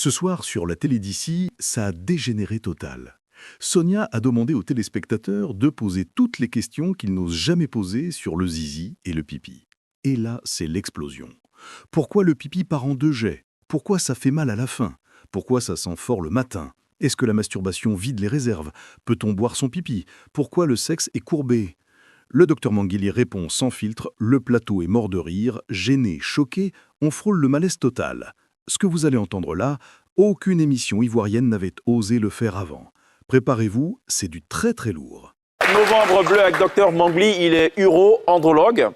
Ce soir, sur la télé d'ici, ça a dégénéré total. Sonia a demandé aux téléspectateurs de poser toutes les questions qu'ils n'osent jamais poser sur le zizi et le pipi. Et là, c'est l'explosion. Pourquoi le pipi part en 2 jets? Pourquoi ça fait mal à la fin? Pourquoi ça sent fort le matin? Est-ce que la masturbation vide les réserves? Peut-on boire son pipi? Pourquoi le sexe est courbé? Le docteur Manguili répond sans filtre, le plateau est mort de rire, gêné, choqué, on frôle le malaise total. Ce que vous allez entendre là, aucune émission ivoirienne n'avait osé le faire avant. Préparez-vous, c'est du très très lourd. Novembre bleu avec docteur Mangli, il est uro-andrologue.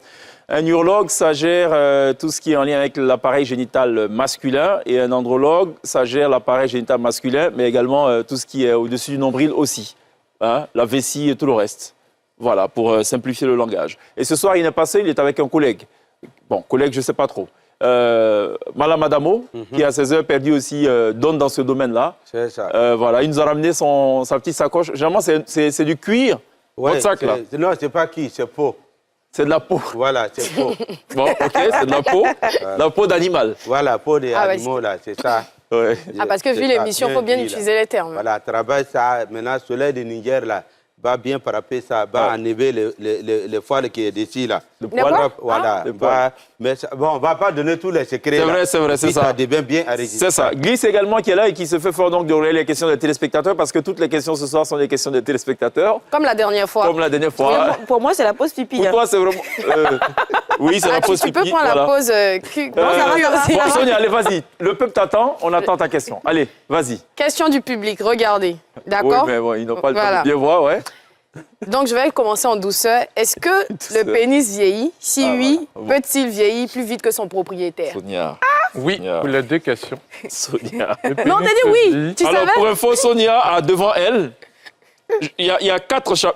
Un urologue, ça gère tout ce qui est en lien avec l'appareil génital masculin, et un andrologue, ça gère l'appareil génital masculin, mais également tout ce qui est au-dessus du nombril aussi, hein, la vessie et tout le reste. Voilà, pour simplifier le langage. Et ce soir, il est passé, il est avec un collègue. Bon, collègue, je ne sais pas trop. Malam Adamo, qui à 16 heures perdu aussi, donne dans ce domaine-là. C'est ça. Voilà, il nous a ramené sa petite sacoche. Généralement, c'est du cuir, votre sac là. Non, c'est pas qui, c'est peau. C'est de la peau. Voilà, c'est peau. Bon, ok, c'est de la peau. La peau d'animal. Voilà, peau des animaux, là, c'est ça. Ouais. Ah, parce que vu l'émission, il faut bien utiliser les termes. Voilà, travaille ça. Maintenant, Soleil de Niger, là, va bien frapper ça, va enlever les poils qui est dessus, là. Le poil. Voilà. Mais ça, bon, on ne va pas donner tous les secrets. C'est vrai, c'est ça. Ça devient bien enregistré. C'est ça. Glisse également qui est là et qui se fait fort donc de relayer les questions des téléspectateurs, parce que toutes les questions ce soir sont des questions des téléspectateurs. Comme la dernière fois. Comme la dernière fois. Pour moi, c'est la pause pipi. Pour toi, c'est vraiment... oui, c'est la pause Tu pipi. peux prendre la pause cul. Bon, Sonia, allez, vas-y. Le peuple t'attend, on attend ta question. Allez, vas-y. Question du public, regardez. D'accord? Oui, mais bon, ils n'ont pas le temps de bien voir, ouais. Donc, je vais commencer en douceur. Est-ce que le pénis vieillit? Si oui, voilà. peut-il vieillir plus vite que son propriétaire? Sonia. Oui, Sonia. pour les 2 questions. Sonia. Non, t'as dit oui. Tu Alors, savais? pour info, Sonia a devant elle, il y a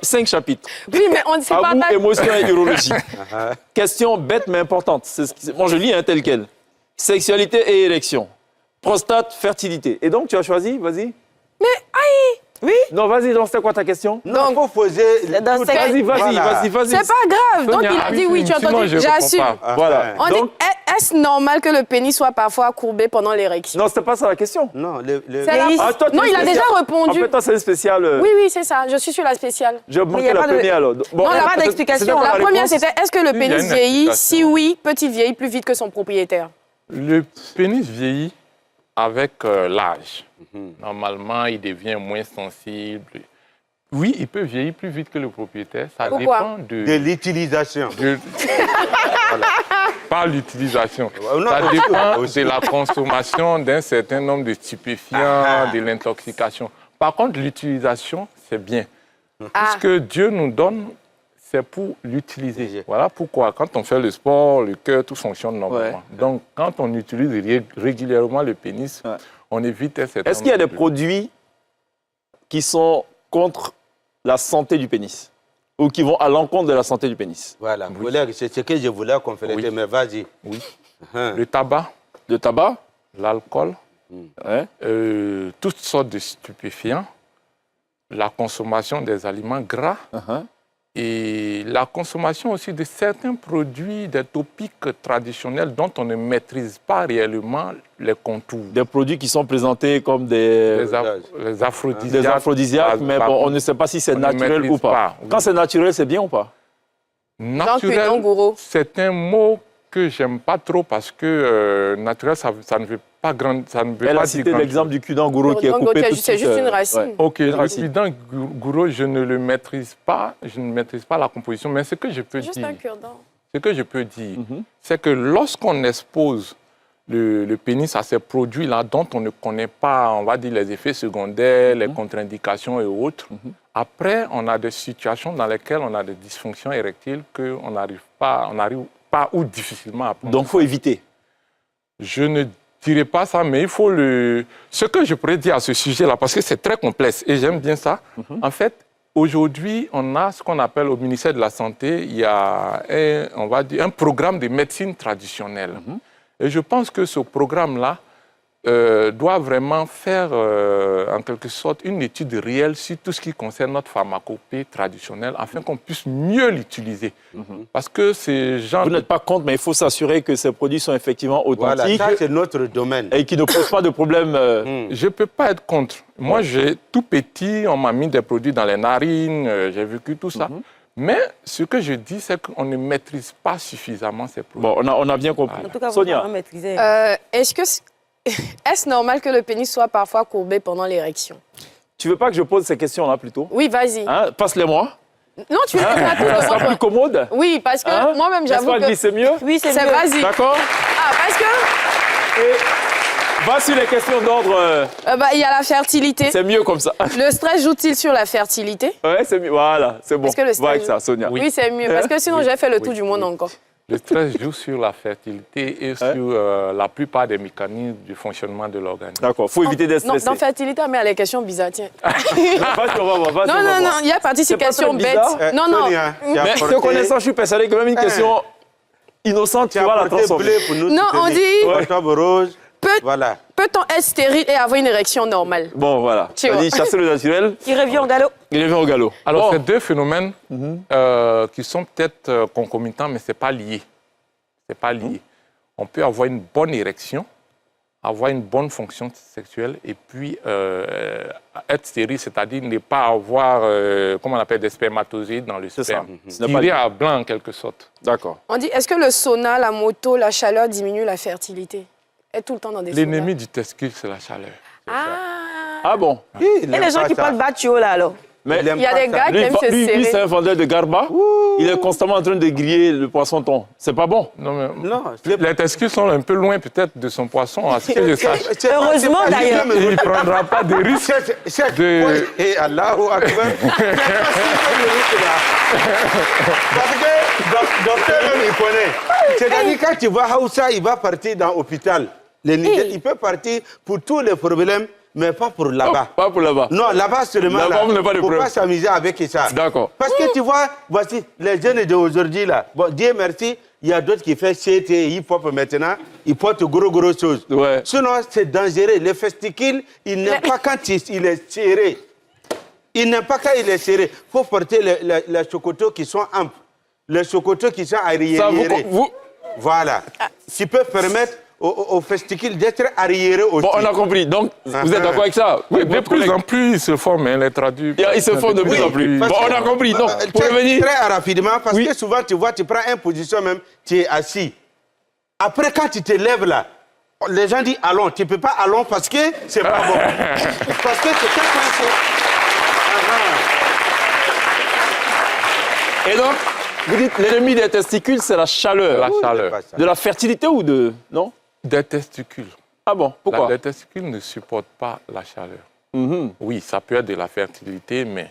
5 chapitres. Oui, mais on ne sait pas. Tabou, émotion et urologie. Question bête mais importante. Bon, je lis tel quel. Sexualité et érection. Prostate, fertilité. Et donc, tu as choisi, vas-y. Mais, aïe! Oui. Non, vas-y, donc c'était quoi ta question? Non, il faut poser... Vas-y. C'est pas grave. Donc, il a dit oui, tu as entendu. J'assume. Voilà. On dit, est-ce normal que le pénis soit parfois courbé pendant l'érection? Non, c'était pas ça la question. Non, Non, il a déjà répondu. En fait, toi, c'est le spécial. Oui, c'est ça. Je suis sur la spéciale. J'ai manqué la première, alors. Bon, Non, il n'y a pas d'explication. La première, c'était est-ce que le Oui, il y a pénis une vieillit? explication. Si oui, peut-il vieillir plus vite que son propriétaire? Le pénis vieillit avec l'âge. Normalement, il devient moins sensible. Oui, il peut vieillir plus vite que le propriétaire. Ça Pourquoi? dépend de l'utilisation. Voilà. Pas l'utilisation. Non, Ça aussi. dépend de la consommation d'un certain nombre de stupéfiants, de l'intoxication. Par contre, l'utilisation, c'est bien. Ce que Dieu nous donne, c'est pour l'utiliser. Voilà pourquoi, quand on fait le sport, le cœur, tout fonctionne normalement. Ouais. Donc, quand on utilise régulièrement le pénis, on évite un certain Est-ce qu'il y a nombre des produits qui sont contre la santé du pénis? Ou qui vont à l'encontre de la santé du pénis? Voilà, c'est ce que je voulais compléter, mais vas-y. Oui. Le tabac, Le tabac? l'alcool, Ouais. toutes sortes de stupéfiants, la consommation des aliments gras, et la consommation aussi de certains produits, des topiques traditionnels dont on ne maîtrise pas réellement les contours. Des produits qui sont présentés comme des aphrodisiaques, mais bon, on ne sait pas si c'est naturel ou pas. Quand c'est naturel, c'est bien ou pas? Naturel, c'est un mot que j'aime pas trop parce que naturel, ça ne veut pas grand. Ça ne veut Elle pas a dire cité grand l'exemple du cul d'angouro qui est Donc, coupé tout de suite. c'est juste une racine. Ok, le cul d'angouro, je ne le maîtrise pas. Je ne maîtrise pas la composition, mais ce que je peux Juste dire, un cure-dent. ce que je peux dire, c'est que lorsqu'on expose le pénis à ces produits-là dont on ne connaît pas, on va dire, les effets secondaires, les contre-indications et autres, après, on a des situations dans lesquelles on a des dysfonctions érectiles qu'on n'arrive pas ou difficilement à prendre. Donc, il faut éviter. Je ne dirais pas ça, mais il faut le... Ce que je pourrais dire à ce sujet-là, parce que c'est très complexe et j'aime bien ça, en fait, aujourd'hui, on a ce qu'on appelle au ministère de la Santé, il y a un programme de médecine traditionnelle. Et je pense que ce programme-là doit vraiment faire, en quelque sorte, une étude réelle sur tout ce qui concerne notre pharmacopée traditionnelle, afin qu'on puisse mieux l'utiliser. Parce que ces gens... Vous n'êtes pas contre, mais il faut s'assurer que ces produits sont effectivement authentiques. Voilà, ça c'est notre domaine. Et qui ne posent pas de problème. Je ne peux pas être contre. Moi, tout petit, on m'a mis des produits dans les narines, j'ai vécu tout ça. Mais ce que je dis, c'est qu'on ne maîtrise pas suffisamment ces produits. Bon, on a bien compris. En tout cas, Sonia. vous maîtriser. Est-ce normal que le pénis soit parfois courbé pendant l'érection? Tu veux pas que je pose ces questions-là plutôt? Oui, vas-y. Hein? Passe-les-moi. Non, tu veux pas tout Ça le sera plus monde. commode. Oui, parce que Hein? moi-même, N'est-ce j'avoue pas, que... Guy, c'est mieux? Oui, c'est C'est mieux. vas-y. D'accord? Ah, parce que Et va sur les questions d'ordre. il y a la fertilité. C'est mieux comme ça. Le stress joue-t-il sur la fertilité? Ouais, c'est mieux. Voilà, c'est bon. Est-ce que le Va stress avec ça, Sonia. Oui, c'est mieux. Parce que sinon, j'ai fait le tour du monde encore. Le stress joue sur la fertilité et sur la plupart des mécanismes du fonctionnement de l'organisme. D'accord, il faut éviter d'être Non, stressé. dans fertilité, mais il y a les questions bizarres, tiens. Vas-y, on va voir. vas-y, Non, on va non, voir. non, il y a parti ces C'est pas questions très bêtes. bizarre. Non, non. Sonia, tu as Mais te apporté- connaissant, je suis persuadé que même une question innocente, tu tu as vas la apporté transformer. blé pour nous Non, soutenir. on dit- Octobre rose, Peut- voilà. Peut-on être stérile et avoir une érection normale? Bon, voilà. Tu Tu as vois. dit chasser le naturel, Il revient au galop. il revient au galop. Alors, Bon. c'est deux phénomènes qui sont peut-être concomitants, mais ce n'est pas lié. C'est pas lié. On peut avoir une bonne érection, avoir une bonne fonction sexuelle et puis être stérile, c'est-à-dire ne pas avoir, comment on appelle, des spermatozoïdes dans le C'est ça. sperme. Ce n'est pas Tirer lié. à blanc, en quelque sorte. D'accord. On dit, est-ce que le sauna, la moto, la chaleur diminue la fertilité? Être tout le temps dans des saunas. L'ennemi du testicule, c'est la chaleur. Ah. Ah bon? Et les gens qui parlent batio, là, alors? Mais Il y a des gars qui lui, aiment se lui, c'est serrer. un vendeur de garba. Il est constamment en train de griller le poisson-thon. C'est pas bon. Non, mais Non, les testicules sont un peu loin peut-être de son poisson, à ce que je sache. Heureusement, d'ailleurs. Et il ne prendra pas de risque. de- Et Allahu Akbar. Parce que docteur même, il connaît. C'est-à-dire, quand tu vois Haoussa, il va partir dans l'hôpital. Il peut partir pour tous les problèmes, mais pas pour là-bas. Pas pour là-bas. Non, là-bas seulement. Là-bas, on n'a pas de Il ne faut problème. pas s'amuser avec ça. D'accord. Parce que tu vois, voici les jeunes d'aujourd'hui, là. Bon, Dieu merci, il y a d'autres qui font CT, hip-hop maintenant. Ils portent gros choses. Ouais. Sinon, c'est dangereux. Les festicules, ils n'aiment pas quand il est serré. Ils n'aiment pas quand il est serré. Il faut porter les chocotos qui sont amples. Les chocotos qui sont arriérés. Ça, vous... Voilà. Qui peut permettre aux festicules d'être arriérés aussi. Bon, on a compris. Donc, vous êtes d'accord avec ça? Oui, Votre de plus collègue- en plus, ils se forment, hein, les traduits. Ils se font de plus en plus. Parce Bon, que- on a compris. Donc, pour Très- revenir... Très rapidement, parce Oui. que souvent, tu vois, tu prends une position même, tu es assis. Après, quand tu te lèves là, les gens disent allons. Tu ne peux pas allons parce que c'est pas bon. Parce que c'est quelqu'un qui... Et donc, vous dites l'ennemi des testicules, c'est la chaleur. La chaleur. pas ça. De la fertilité ou de... Non? Des testicules. Ah bon? Pourquoi? Les testicules ne supportent pas la chaleur. Oui, ça peut être de la fertilité, mais...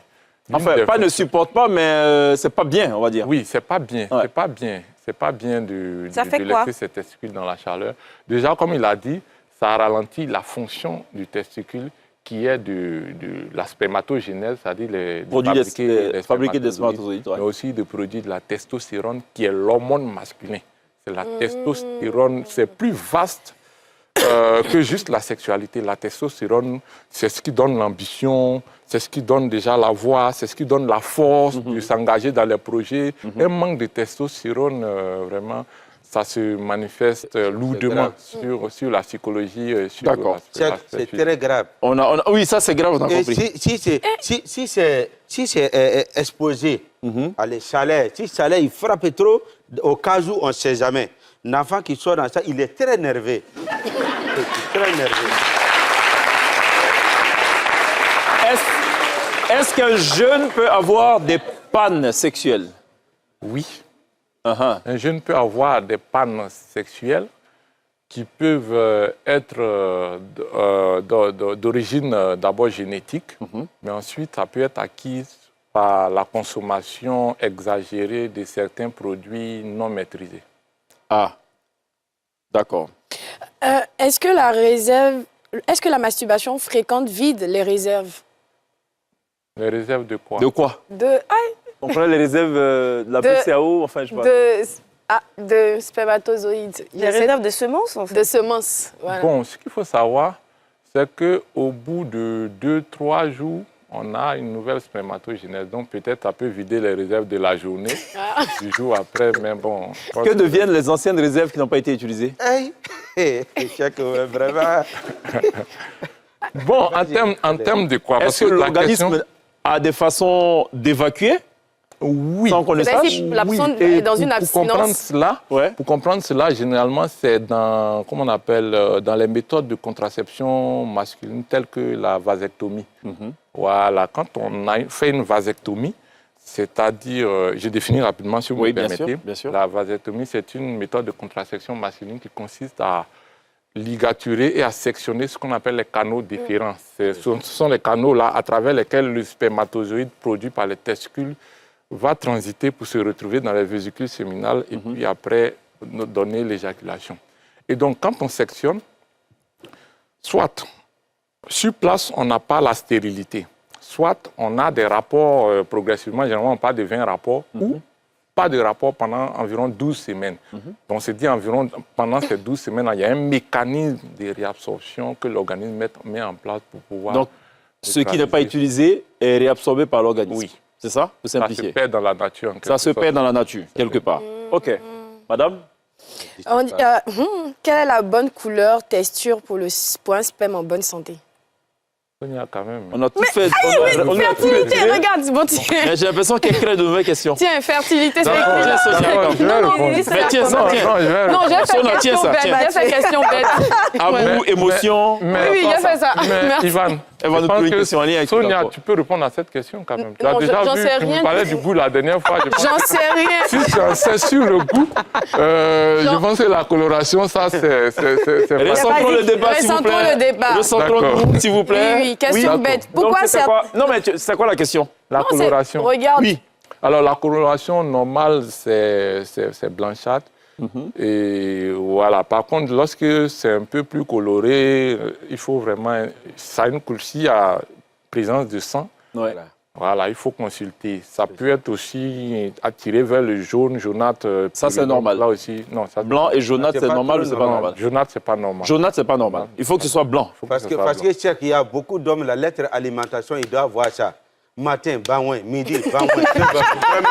Enfin, l'une des pas ne fonctions- supporte pas, mais c'est pas bien, on va dire. Oui, c'est pas bien. Ouais. C'est pas bien. C'est pas bien de Ça fait quoi? laisser ces testicules dans la chaleur. Déjà, comme il a dit, ça ralentit la fonction du testicule qui est de la spermatogénèse, c'est-à-dire Fabriquer des spermatozoïdes, ouais. mais aussi de produire de la testostérone qui est l'hormone masculin. C'est la testostérone, c'est plus vaste que juste la sexualité. La testostérone, c'est ce qui donne l'ambition, c'est ce qui donne déjà la voix, c'est ce qui donne la force de s'engager dans les projets. Un manque de testostérone, vraiment, ça se manifeste lourdement sur la psychologie. Sur D'accord. l'aspect C'est physique. très grave. Oui, ça, c'est grave, on a Et compris. si c'est exposé à les chaleurs, si le chaleur il frappe trop, au cas où on ne sait jamais, l'enfant qui sort dans ça, il est très nerveux. Très nerveux. Est-ce qu'un jeune peut avoir des pannes sexuelles? Oui. Uh-huh. Un jeune peut avoir des pannes sexuelles qui peuvent être d'origine d'abord génétique, mais ensuite ça peut être acquise par la consommation exagérée de certains produits non maîtrisés. Ah, d'accord. Est-ce que la masturbation fréquente vide les réserves? Les réserves de quoi? De quoi? De, On prend les réserves de la De- PCAO, enfin, je sais pas. Ah, de spermatozoïdes. Les réserves de semences, en fait. De semences. Voilà. Bon, ce qu'il faut savoir, c'est qu'au bout de 2-3 jours, on a une nouvelle spermatogénèse. Donc peut-être ça peut vider les réserves de la journée, du jour après, mais bon. Que deviennent les anciennes réserves qui n'ont pas été utilisées? Vraiment. Bon, en termes de quoi? Est-ce que la l'organisme question- a des façons d'évacuer Oui. sans connaissance? C'est-à-dire si la personne Et est dans une pour comprendre abstinence. cela, Ouais. pour comprendre cela, généralement, c'est dans, comment on appelle, dans les méthodes de contraception masculine telles que la vasectomie. Voilà, quand on a fait une vasectomie, c'est-à-dire, je définis rapidement si vous Oui, me bien permettez. sûr, bien sûr. La vasectomie, c'est une méthode de contraception masculine qui consiste à ligaturer et à sectionner ce qu'on appelle les canaux déférents. Ce sont les canaux-là à travers lesquels le spermatozoïde produit par les testicules va transiter pour se retrouver dans les vésicules séminales et puis après donner l'éjaculation. Et donc, quand on sectionne, soit sur place, on n'a pas la stérilité, soit on a des rapports progressivement, généralement on parle de 20 rapports, ou pas de rapport pendant environ 12 semaines. Donc, on se dit environ pendant ces 12 semaines, il y a un mécanisme de réabsorption que l'organisme met en place pour pouvoir... Donc, ce qui n'est pas utilisé est réabsorbé par l'organisme. Oui. C'est ça? Pour ça se simplifier. perd dans la nature. en Ça quelque se sorte. perd dans la nature, quelque part. OK. Madame? On dit, quelle est la bonne couleur, texture pour un sperme en bonne santé? Sonia, quand même. On a tout fait. On a tout Fertilité, fait. regarde, c'est bon, tiens. Mais j'ai l'impression qu'elle crée de nouvelles questions. Tiens, fertilité, c'est D'accord, écrit là. d'accord, je vais Non, non, répondre. lui, c'est Mais la tiens ça, première. tiens. Non, je vais Non, j'ai fait Sonia, tiens question ça, bête. tiens. J'ai fait question bête. Amour, émotion. Oui, oui, il a fait ça. Mais Merci. Ivan, Elle va je nous pense poser une que question en lien avec le Sonia, rapport. tu peux répondre à cette question quand même. Tu Non, as déjà j'en vu, sais tu rien me parlais du du tout. goût la dernière fois. Je pense J'en sais rien. si tu en sais sur le goût, je pense que la coloration, ça, c'est Recentrons le débat, s'il vous Recentrons plaît. le débat. Recentrons le D'accord. groupe, s'il vous plaît. Oui, oui, question d'accord. bête. Pourquoi Donc, c'était c'est- quoi? Non, mais c'est quoi la question? la Non, c'est- coloration. Regarde. Oui. Alors, la coloration normale, c'est blanchâtre. Et voilà. Par contre, lorsque c'est un peu plus coloré, il faut vraiment... Ça a une couleur, s'il y a présence de sang, Ouais. voilà, il faut consulter. Ça peut être aussi attiré vers le jaune, jaunâtre. Ça, pour c'est les normal. hommes. Là aussi, non. Ça, Blanc et jaunâtre, c'est pas normal ou trop c'est pas normal. normal? Jaunâtre, c'est pas normal. Jaunâtre, c'est pas normal. Il faut que ce soit blanc. Parce que, Cheikh, il y a beaucoup d'hommes, la lettre alimentation, ils doivent voir ça. Matin, banouin, midi, banouin. Vraiment,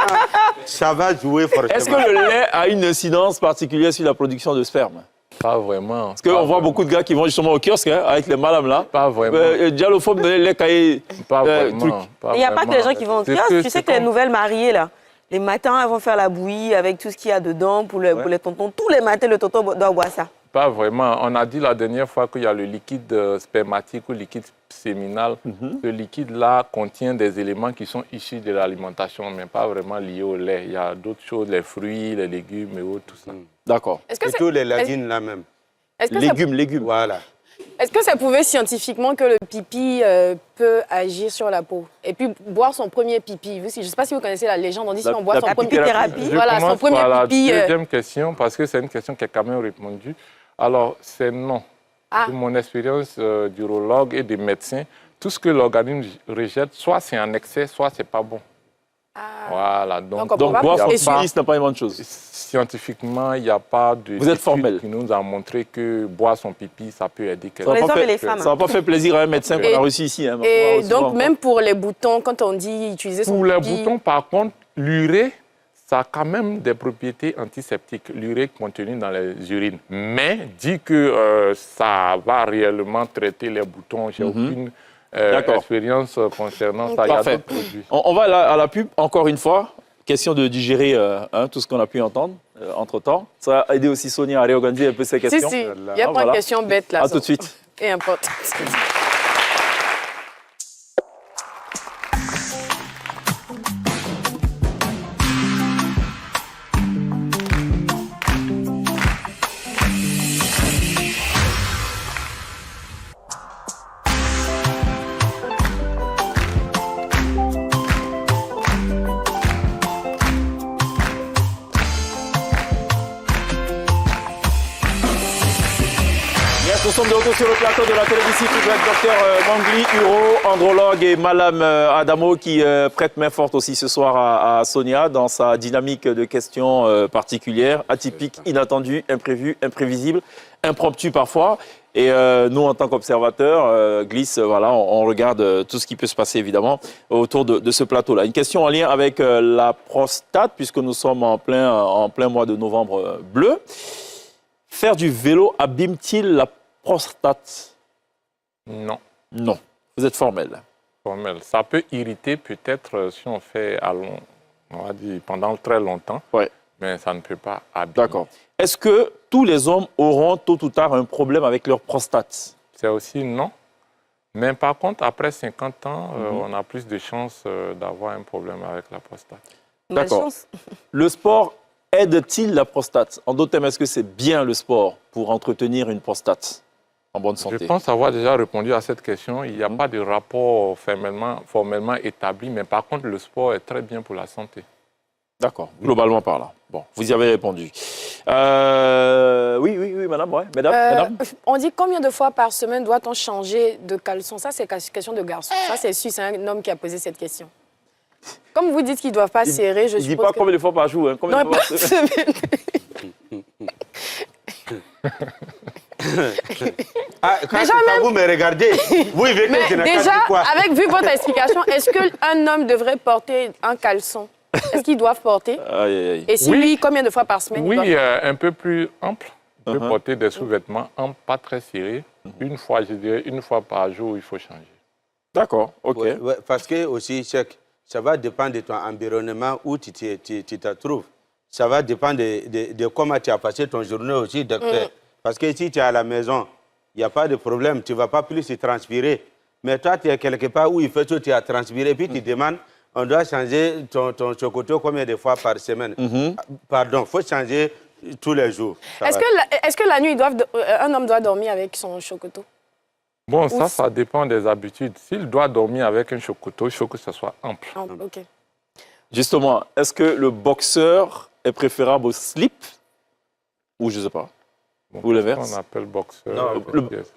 ça va jouer forcément. Est-ce que le lait a une incidence particulière sur la production de sperme? Pas vraiment. Parce qu'on voit beaucoup de gars qui vont justement au kiosque hein, avec les madames là. Pas vraiment. Déjà, il faut me donner le lait caillé. Pas truc. vraiment. Il n'y a pas que les gens qui vont au C'est kiosque. Tu sais c'est que les comme- nouvelles mariées, là, les matins, elles vont faire la bouillie avec tout ce qu'il y a dedans pour les tontons. Tous les matins, le tonton doit boire ça. Pas vraiment. On a dit la dernière fois qu'il y a le liquide spermatique ou liquide séminal. Ce liquide-là contient des éléments qui sont issus de l'alimentation, mais pas vraiment liés au lait. Il y a d'autres choses, les fruits, les légumes et autres, tout ça. D'accord. Est-ce que Plutôt c'est les légumes là même. est-ce que Légumes. Voilà. est-ce que c'est prouvé scientifiquement que le pipi peut agir sur la peau? Et puis, boire son premier pipi. Je ne sais pas si vous connaissez la légende. On dit si on boit son premier pipi. thérapie. Je Voilà, son commence premier par la pipi. deuxième question, parce que c'est une question qui est quand même répondue. Alors, c'est non. Ah. De mon expérience d'urologue et de médecin, tout ce que l'organisme rejette, soit c'est en excès, soit c'est pas bon. Voilà. Donc, on Donc, va boire son et sur- pipi, ce n'est pas une bonne chose. Scientifiquement, il n'y a pas de Vous êtes d'étude formel. qui nous a montré que boire son pipi, ça peut aider Ça Pour va les pas hommes fait- et les femmes. Ça va pas fait plaisir à un médecin qu'on Et- a reçu ici. Hein, Et souvent, donc, même pour les boutons, quand on dit utiliser son Pour les pipi... boutons, par contre, l'urée, ça a quand même des propriétés antiseptiques, l'urée contenue dans les urines. Mais dit que ça va réellement traiter les boutons, j'ai aucune D'accord. expérience concernant ça. Il y a Parfait. d'autres produits. On va à la pub, encore une fois. Question de digérer tout ce qu'on a pu entendre entre-temps. Ça a aidé aussi Sonia à réorganiser un peu ses Si, questions. si, il y a Ah, pas de voilà. question bête là. À tout de suite. Et importe. sommes de retour sur le plateau de la télévision avec Dr Mangli Uro, andrologue, et Malam Adamo qui prête main forte aussi ce soir à Sonia dans sa dynamique de questions particulières, atypiques, inattendues, imprévues, imprévisibles, impromptues parfois. Et nous, en tant qu'observateurs, voilà, on regarde tout ce qui peut se passer évidemment autour de ce plateau-là. Une question en lien avec la prostate, puisque nous sommes en plein mois de novembre bleu. Faire du vélo abîme-t-il la prostate? Non. Non. Vous êtes formel. Formel. Ça peut irriter peut-être si on fait on va dire, pendant très longtemps, Ouais. mais ça ne peut pas abîmer. D'accord. Est-ce que tous les hommes auront tôt ou tard un problème avec leur prostate? C'est aussi non. Mais par contre, après 50 ans, on a plus de chances d'avoir un problème avec la prostate. D'accord. Malchance. Le sport aide-t-il la prostate? En d'autres termes, est-ce que c'est bien le sport pour entretenir une prostate en bonne santé? Je pense avoir déjà répondu à cette question. Il n'y a pas de rapport formellement établi, mais par contre, le sport est très bien pour la santé. D'accord, globalement par là. Bon, vous y avez répondu. Oui, madame, ouais. Mesdames. On dit combien de fois par semaine doit-on changer de caleçon? Ça, c'est question de garçon. Ça, c'est sûr, c'est un homme qui a posé cette question. Comme vous dites qu'ils ne doivent pas serrer, je Il ne dit suppose pas combien de fois par jour. Hein. Combien Non, de fois pas par semaine? Quand Déjà, c'est à vous me regardez, vous vivez que Mais je n'ai déjà, pas dit quoi. vu votre explication, est-ce qu'un homme devrait porter un caleçon? Est-ce qu'ils doivent porter? Aïe, aïe, aïe. Et si Oui. oui, combien de fois par semaine Oui, ils doivent... un peu plus ample. On peut Uh-huh. porter des sous-vêtements amples, pas très serrés. Une fois, je dirais, une fois par jour, il faut changer. D'accord, ok. Ouais, ouais, parce que aussi, ça va dépendre de ton environnement où tu te trouves. Ça va dépendre de comment tu as passé ton journée aussi, docteur. Parce que si tu es à la maison, il n'y a pas de problème, tu ne vas pas plus transpirer. Mais toi, tu es quelque part où il fait chaud, tu as transpiré, puis tu demandes, on doit changer ton chocoto combien de fois par semaine? Pardon, il faut changer tous les jours. Ça va. Est-ce que la nuit, un homme doit dormir avec son chocoto? Bon, ça dépend des habitudes. S'il doit dormir avec un chocoto, il faut que ce soit ample. Ah, ok. Justement, est-ce que le boxeur est préférable au slip? Ou je ne sais pas. Bon, Ou l'inverse? On appelle boxeur. Non, yes.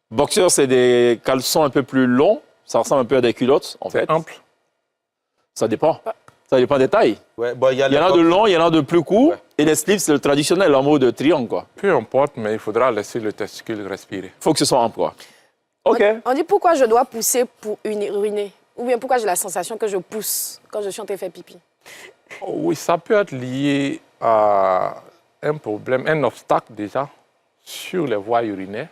Boxeur, c'est des caleçons un peu plus longs. Ça ressemble un peu à des culottes, en fait. C'est ample. Ça dépend. Ça dépend des tailles. Ouais, bon, il y Il y en a de longs, il y en a de plus courts. Ouais. Et les slips, c'est le traditionnel en mode triangle, quoi. Peu importe, mais il faudra laisser le testicule respirer. Il faut que ce soit ample, quoi. OK. On dit pourquoi je dois pousser pour uriner? Ou bien pourquoi j'ai la sensation que je pousse quand je suis en train de faire pipi? Oh, oui, ça peut être lié à un problème, un obstacle déjà sur les voies urinaires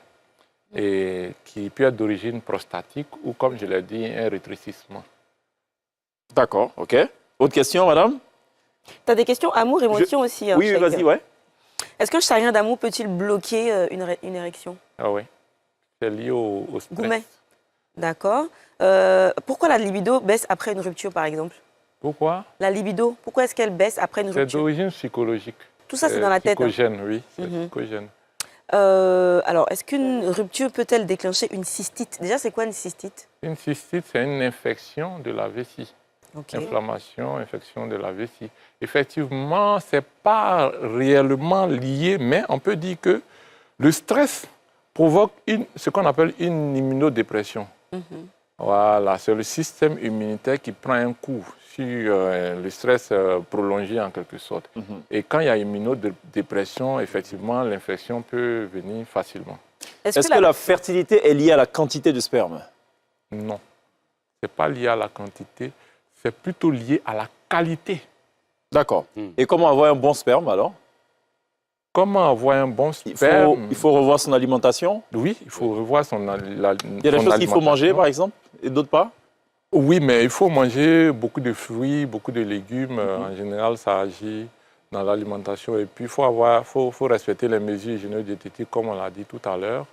et qui peut être d'origine prostatique ou, comme je l'ai dit, un rétrécissement. D'accord, OK. Autre question, madame? Tu as des questions amour, émotion aussi. Oui, Cheikh. vas-y, ouais. Est-ce que le chagrin d'amour peut-il bloquer une érection? Ah oui, c'est lié au stress. Goumet. D'accord. Pourquoi la libido baisse après une rupture, par exemple? Pourquoi? La libido, pourquoi est-ce qu'elle baisse après une C'est rupture? d'origine psychologique. Tout ça, c'est dans la tête. Hein. Psychogène, oui, c'est Mhm. psychogène. Alors, est-ce qu'une rupture peut-elle déclencher une cystite? Déjà, c'est quoi une cystite? Une cystite, c'est une infection de la vessie. Ok. Inflammation, infection de la vessie. Effectivement, ce n'est pas réellement lié, mais on peut dire que le stress provoque ce qu'on appelle une immunodépression. Voilà, c'est le système immunitaire qui prend un coup sur le stress prolongé en quelque sorte. Et quand il y a immunodépression, effectivement, l'infection peut venir facilement. Est-ce que la fertilité est liée à la quantité de sperme? Non, ce n'est pas lié à la quantité, c'est plutôt lié à la qualité. D'accord. Et comment avoir un bon sperme, alors? Comment avoir un bon sperme? Il faut revoir son alimentation? Oui, il faut revoir son alimentation. Il y a des choses qu'il faut manger, par exemple, et d'autres pas? Oui, mais il faut manger beaucoup de fruits, beaucoup de légumes. En général, ça agit dans l'alimentation. Et puis, il faut respecter les mesures hygiéno-diététiques, comme on l'a dit tout à l'heure.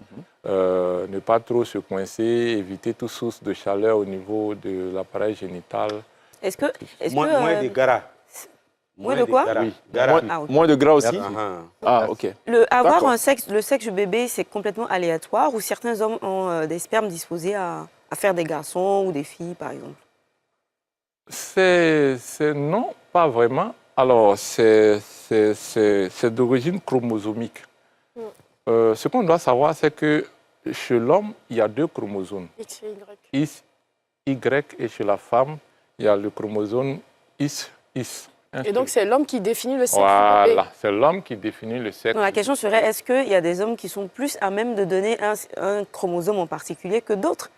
Ne pas trop se coincer, éviter toute source de chaleur au niveau de l'appareil génital. Moins de gras. Moins de quoi? gras. Oui. Gras. Moins de gras aussi? Ah, OK. Avoir D'accord. le sexe du bébé, c'est complètement aléatoire ou certains hommes ont des spermes disposés à faire des garçons ou des filles, par exemple? Non, pas vraiment. Alors, c'est d'origine chromosomique. Ce qu'on doit savoir, c'est que chez l'homme, il y a 2 chromosomes, X et Y. X, Y, et chez la femme, il y a le chromosome X. Et donc, c'est l'homme qui définit le sexe. Voilà, c'est l'homme qui définit le sexe. Donc, la question serait, est-ce qu'il y a des hommes qui sont plus à même de donner un chromosome en particulier que d'autres?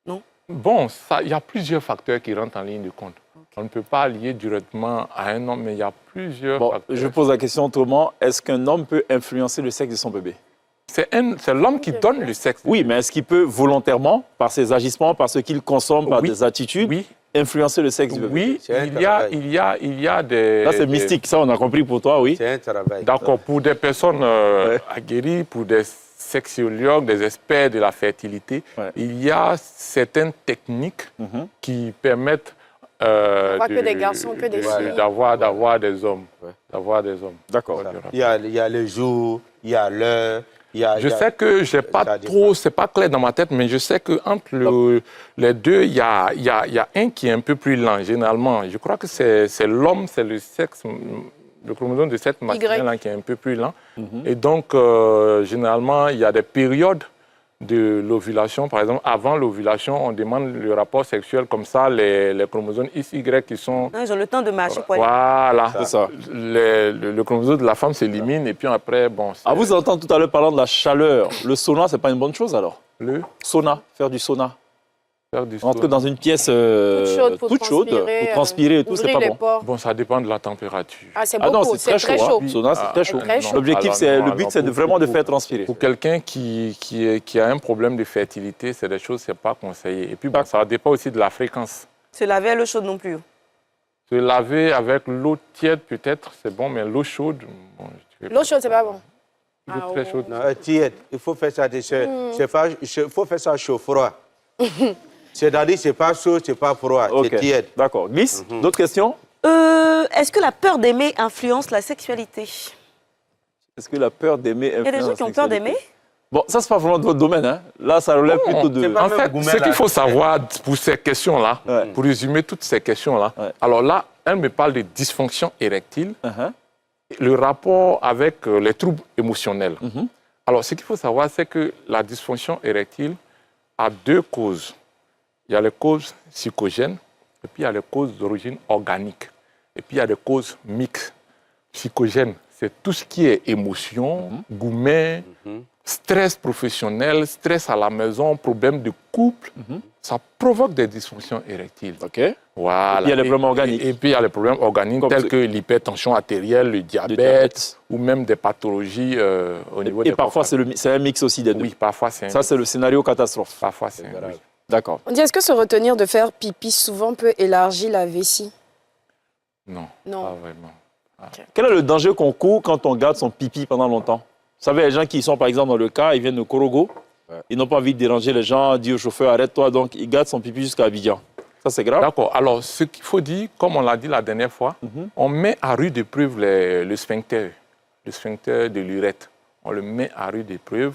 Non. Bon, il y a plusieurs facteurs qui rentrent en ligne de compte. On ne peut pas lier directement à un homme, mais il y a plusieurs facteurs. Je pose la question autrement. Est-ce qu'un homme peut influencer le sexe de son bébé? C'est l'homme qui donne le sexe. Oui, mais est-ce qu'il peut volontairement, par ses agissements, par ce qu'il consomme, par des attitudes, influencer le sexe du bébé? Oui, il y a des... Ça, c'est mystique, ça, on a compris pour toi, oui. C'est un travail. D'accord, pour des personnes aguerries, pour des sexologues, des experts de la fertilité, il y a certaines techniques qui permettent pas que des garçons, que des filles. d'avoir des hommes. D'avoir des hommes. D'accord. Il y a le jour, il y a l'heure. Je sais que j'ai pas trop, c'est pas clair dans ma tête, mais je sais qu'entre les deux, il y a un qui est un peu plus lent, généralement. Je crois que c'est l'homme, c'est le sexe, le chromosome de sexe masculin là, qui est un peu plus lent. Et donc, généralement, il y a des périodes de l'ovulation. Par exemple, avant l'ovulation, on demande le rapport sexuel, comme ça, les chromosomes XY qui sont... Non, ils ont le temps de marcher pour aller... Voilà, c'est ça. Le chromosome de la femme s'élimine et puis après, bon... À vous entendre tout à l'heure parlant de la chaleur, le sauna, c'est pas une bonne chose alors? Le sauna, faire du sauna. Faire du Entrer dans une pièce toute chaude, pour transpirer et tout, c'est pas bon. Bon, ça dépend de la température. Ah, c'est beaucoup, non, c'est très chaud. chaud. Sauna, c'est très chaud. Très chaud. L'objectif, le but, c'est vraiment de faire transpirer. Pour quelqu'un qui a un problème de fertilité, c'est des choses, c'est pas conseillé. Et puis, bon, ça dépend aussi de la fréquence. Se laver à l'eau chaude non plus. Se laver avec l'eau tiède, peut-être, c'est bon, mais l'eau chaude... Bon, l'eau chaude, c'est pas bon. L'eau très chaude. Non, tiède. Il faut faire ça, faut faire ça chaud-froid. C'est-à-dire, c'est pas chaud, c'est pas froid, c'est tiède. D'accord. Glisse, d'autres questions? Est-ce que la peur d'aimer influence la sexualité? Est-ce que la peur d'aimer influence? Il y a des gens qui ont peur d'aimer? Bon, ça, c'est pas vraiment de votre domaine. Hein. Là, ça relève plutôt de... En fait, ce qu'il faut savoir pour ces questions-là, pour résumer toutes ces questions-là, alors là, elle me parle de dysfonction érectile, le rapport avec les troubles émotionnels. Alors, ce qu'il faut savoir, c'est que la dysfonction érectile a 2 causes. Il y a les causes psychogènes, et puis il y a les causes d'origine organique. Et puis il y a des causes mixtes. Psychogènes, c'est tout ce qui est émotion, gourmet, stress professionnel, stress à la maison, problème de couple. Ça provoque des dysfonctions érectiles. Voilà. Et puis il y a les problèmes organiques. Et puis il y a les problèmes organiques tels que l'hypertension artérielle, le diabète, ou même des pathologies au niveau des... Et parfois, c'est un mix aussi des deux. Oui, parfois c'est... Ça, c'est le scénario catastrophe. Parfois c'est... Oui. D'accord. On dit, est-ce que se retenir de faire pipi souvent peut élargir la vessie? Non, non, pas vraiment. Quel est le danger qu'on court quand on garde son pipi pendant longtemps? Vous savez, les gens qui sont par exemple dans le car, ils viennent de Korogo, ils n'ont pas envie de déranger les gens, dire au chauffeur arrête-toi, donc ils gardent son pipi jusqu'à Abidjan. Ça, c'est grave. D'accord. Alors, ce qu'il faut dire, comme on l'a dit la dernière fois, on met à rude épreuve le sphincter de l'urètre. On le met à rude épreuve.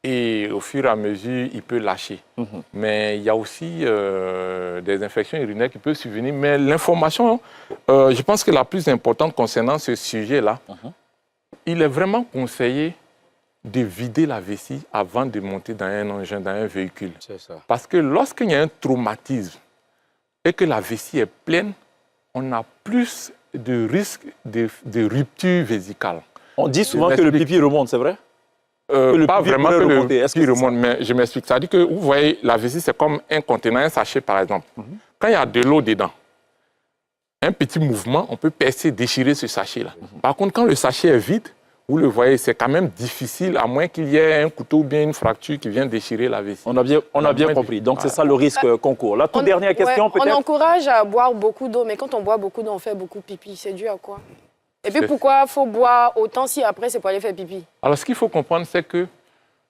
Et au fur et à mesure, il peut lâcher. Mais il y a aussi des infections urinaires qui peuvent survenir. Mais l'information, je pense que la plus importante concernant ce sujet-là, il est vraiment conseillé de vider la vessie avant de monter dans un engin, dans un véhicule. C'est ça. Parce que lorsqu'il y a un traumatisme et que la vessie est pleine, on a plus de risques de rupture vésicale. On dit souvent que le pipi remonte, c'est vrai? Pas vraiment que le pipi remonte, mais je m'explique. Ça veut dire que, vous voyez, la vessie, c'est comme un contenant, un sachet, par exemple. Quand il y a de l'eau dedans, un petit mouvement, on peut percer, déchirer ce sachet-là. Par contre, quand le sachet est vide, vous le voyez, c'est quand même difficile, à moins qu'il y ait un couteau ou bien une fracture qui vient déchirer la vessie. On a bien compris. Donc, c'est ça le risque qu'on court. La toute dernière question, peut-être? On encourage à boire beaucoup d'eau, mais quand on boit beaucoup d'eau, on fait beaucoup pipi. C'est dû à quoi? Et puis, pourquoi il faut boire autant si après, c'est pour aller faire pipi? Alors, ce qu'il faut comprendre, c'est que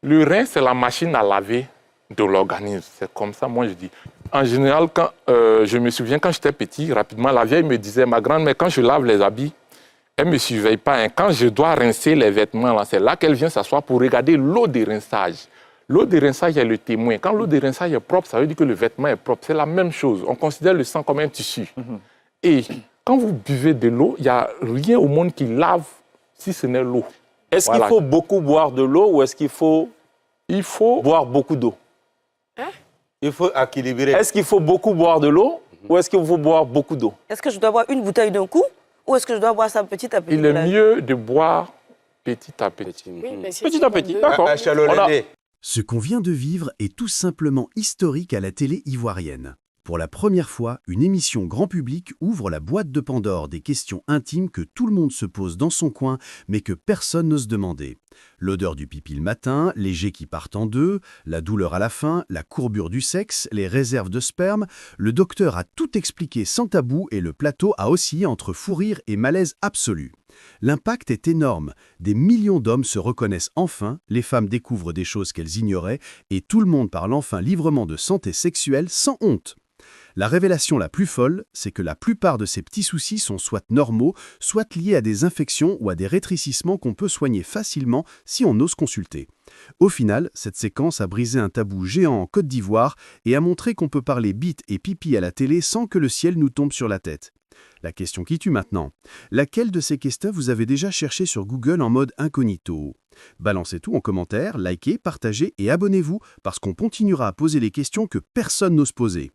le rein, c'est la machine à laver de l'organisme. C'est comme ça, moi, je dis. En général, quand, je me souviens, quand j'étais petit, rapidement, la vieille me disait, ma grand-mère, quand je lave les habits, elle ne me surveille pas. Hein. Quand je dois rincer les vêtements, c'est là qu'elle vient s'asseoir pour regarder l'eau de rinçage. L'eau de rinçage est le témoin. Quand l'eau de rinçage est propre, ça veut dire que le vêtement est propre. C'est la même chose. On considère le sang comme un tissu. Et quand vous buvez de l'eau, il n'y a rien au monde qui lave si ce n'est l'eau. Est-ce qu'il faut beaucoup boire de l'eau ou est-ce qu'il faut Il faut boire beaucoup d'eau. Il faut équilibrer. Est-ce qu'il faut beaucoup boire de l'eau ou est-ce qu'il faut boire beaucoup d'eau? Est-ce que je dois boire une bouteille d'un coup ou est-ce que je dois boire ça petit à petit? il est mieux de boire petit à petit. Oui, mais si Petit tu à en petit, veux- d'accord. Échelonner. Ce qu'on vient de vivre est tout simplement historique à la télé ivoirienne. Pour la première fois, une émission grand public ouvre la boîte de Pandore des questions intimes que tout le monde se pose dans son coin, mais que personne n'ose demander. L'odeur du pipi le matin, les jets qui partent en deux, la douleur à la fin, la courbure du sexe, les réserves de sperme, le docteur a tout expliqué sans tabou et le plateau a oscillé entre fou rire et malaise absolu. L'impact est énorme. Des millions d'hommes se reconnaissent enfin, les femmes découvrent des choses qu'elles ignoraient et tout le monde parle enfin librement de santé sexuelle sans honte. La révélation la plus folle, c'est que la plupart de ces petits soucis sont soit normaux, soit liés à des infections ou à des rétrécissements qu'on peut soigner facilement si on ose consulter. Au final, cette séquence a brisé un tabou géant en Côte d'Ivoire et a montré qu'on peut parler bite et pipi à la télé sans que le ciel nous tombe sur la tête. La question qui tue maintenant. Laquelle de ces questions vous avez déjà cherché sur Google en mode incognito? Balancez tout en commentaire, likez, partagez et abonnez-vous parce qu'on continuera à poser les questions que personne n'ose poser.